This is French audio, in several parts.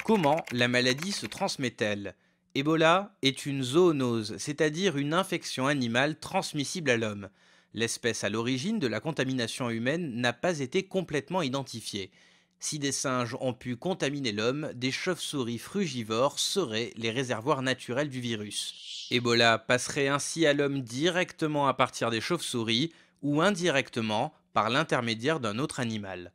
Comment la maladie se transmet-elle? Ebola est une zoonose, c'est-à-dire une infection animale transmissible à l'homme. L'espèce à l'origine de la contamination humaine n'a pas été complètement identifiée. Si des singes ont pu contaminer l'homme, des chauves-souris frugivores seraient les réservoirs naturels du virus. Ebola passerait ainsi à l'homme directement à partir des chauves-souris ou indirectement par l'intermédiaire d'un autre animal.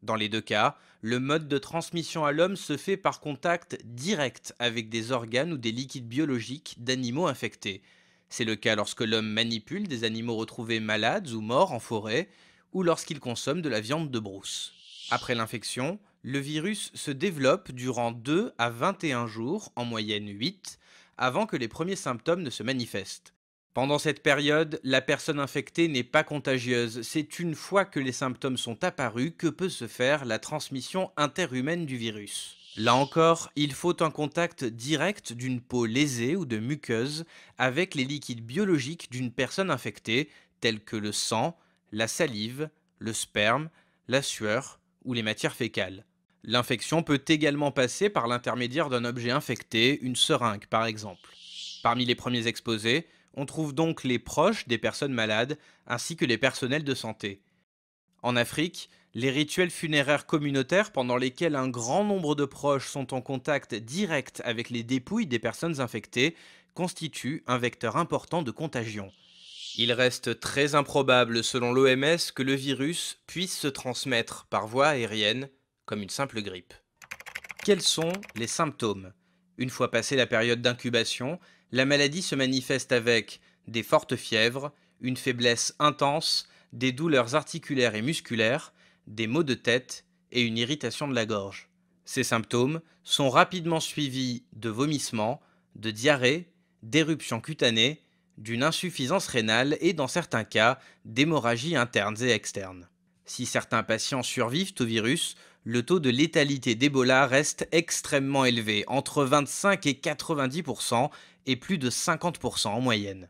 Dans les deux cas, le mode de transmission à l'homme se fait par contact direct avec des organes ou des liquides biologiques d'animaux infectés. C'est le cas lorsque l'homme manipule des animaux retrouvés malades ou morts en forêt, ou lorsqu'il consomme de la viande de brousse. Après l'infection, le virus se développe durant 2 à 21 jours, en moyenne 8, avant que les premiers symptômes ne se manifestent. Pendant cette période, la personne infectée n'est pas contagieuse. C'est une fois que les symptômes sont apparus que peut se faire la transmission interhumaine du virus. Là encore, il faut un contact direct d'une peau lésée ou de muqueuse avec les liquides biologiques d'une personne infectée, tels que le sang, la salive, le sperme, la sueur ou les matières fécales. L'infection peut également passer par l'intermédiaire d'un objet infecté, une seringue par exemple. Parmi les premiers exposés, on trouve donc les proches des personnes malades ainsi que les personnels de santé. En Afrique, les rituels funéraires communautaires pendant lesquels un grand nombre de proches sont en contact direct avec les dépouilles des personnes infectées constituent un vecteur important de contagion. Il reste très improbable selon l'OMS que le virus puisse se transmettre par voie aérienne comme une simple grippe. Quels sont les symptômes? Une fois passée la période d'incubation, la maladie se manifeste avec des fortes fièvres, une faiblesse intense, des douleurs articulaires et musculaires, des maux de tête et une irritation de la gorge. Ces symptômes sont rapidement suivis de vomissements, de diarrhée, d'éruptions cutanées, d'une insuffisance rénale et dans certains cas d'hémorragies internes et externes. Si certains patients survivent au virus, le taux de létalité d'Ebola reste extrêmement élevé, entre 25 et 90% et plus de 50% en moyenne.